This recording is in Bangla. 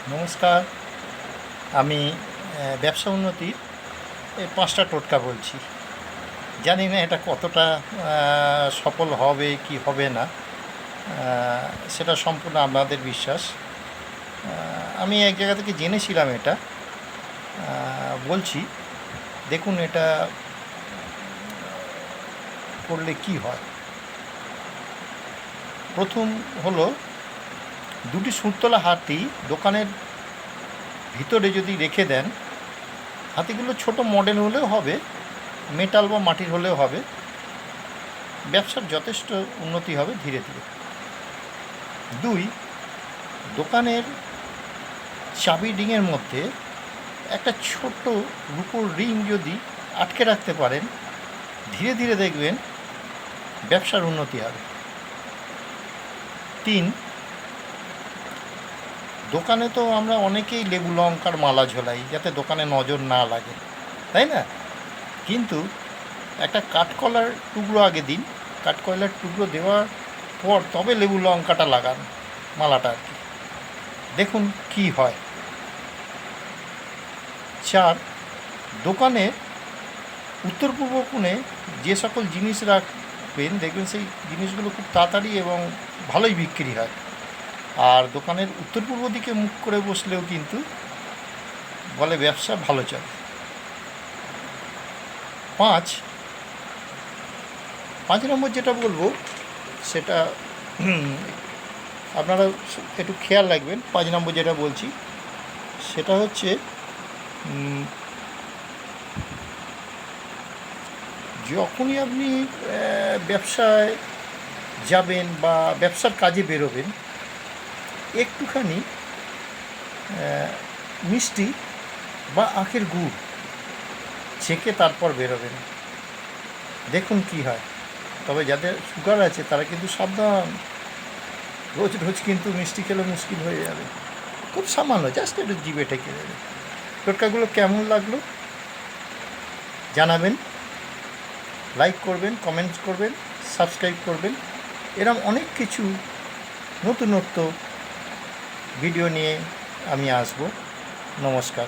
নমস্কার। আমি ব্যবসা উন্নতির এই ৫টা টোটকা বলছি। জানি না এটা কতটা সফল হবে কি হবে না, সেটা সম্পূর্ণ আপনাদের বিশ্বাস। আমি এক জায়গা থেকে জেনেছিলাম এটা, বলছি। দেখুন এটা করলে কি হয়। প্রথম হলো, দুটি সুরতলা হাতি দোকানের ভিতরে যদি রেখে দেন, হাতিগুলো ছোট মডেল হলেও হবে, মেটাল বা মাটির হলেও হবে, ব্যবসার যথেষ্ট উন্নতি হবে ধীরে ধীরে। ২, দোকানের চাবি রিংয়ের মধ্যে একটা ছোট্ট রূপোর রিং যদি আটকে রাখতে পারেন, ধীরে ধীরে দেখবেন ব্যবসার উন্নতি হবে। ৩, দোকানে তো আমরা অনেকেই লেবু লঙ্কার মালা ঝোলাই যাতে দোকানে নজর না লাগে, তাই না? কিন্তু একটা কাঠকলার টুকরো আগে দিন, কাঠকয়লার টুকরো দেওয়ার পর তবে লেবু লঙ্কাটা লাগান, মালাটা আর কি। দেখুন কি হয়। ৪, দোকানে উত্তর পূর্ব কোণে যে সকল জিনিস রাখবেন, দেখবেন সেই জিনিসগুলো খুব তাড়াতাড়ি এবং ভালোই বিক্রি হয়। আর দোকানের উত্তর পূর্ব দিকে মুখ করে বসলেও কিন্তু বলে ব্যবসা ভালো চলে। ৫ নম্বর যেটা বলবো সেটা আপনারা একটু খেয়াল রাখবেন। ৫ নম্বর যেটা বলছি সেটা হচ্ছে, যখনই আপনি ব্যবসায় যাবেন বা ব্যবসার কাজে বেরোবেন, একটুখানি মিষ্টি বা আখের গুড় ছেঁকে তারপর বেরোবেন, দেখুন কি হয়। তবে যাদের সুগার আছে তারা কিন্তু সাবধান, রোজ রোজ কিন্তু মিষ্টি খেলে মুশকিল হয়ে যাবে। খুব সামান্য, জাস্ট একটু জিভে ঠেকে দেবে। টোটকাগুলো কেমন লাগলো জানাবেন, লাইক করবেন, কমেন্টস করবেন, সাবস্ক্রাইব করবেন। এরম অনেক কিছু নতুনত্ব ভিডিও নিয়ে আমি আসবো। নমস্কার।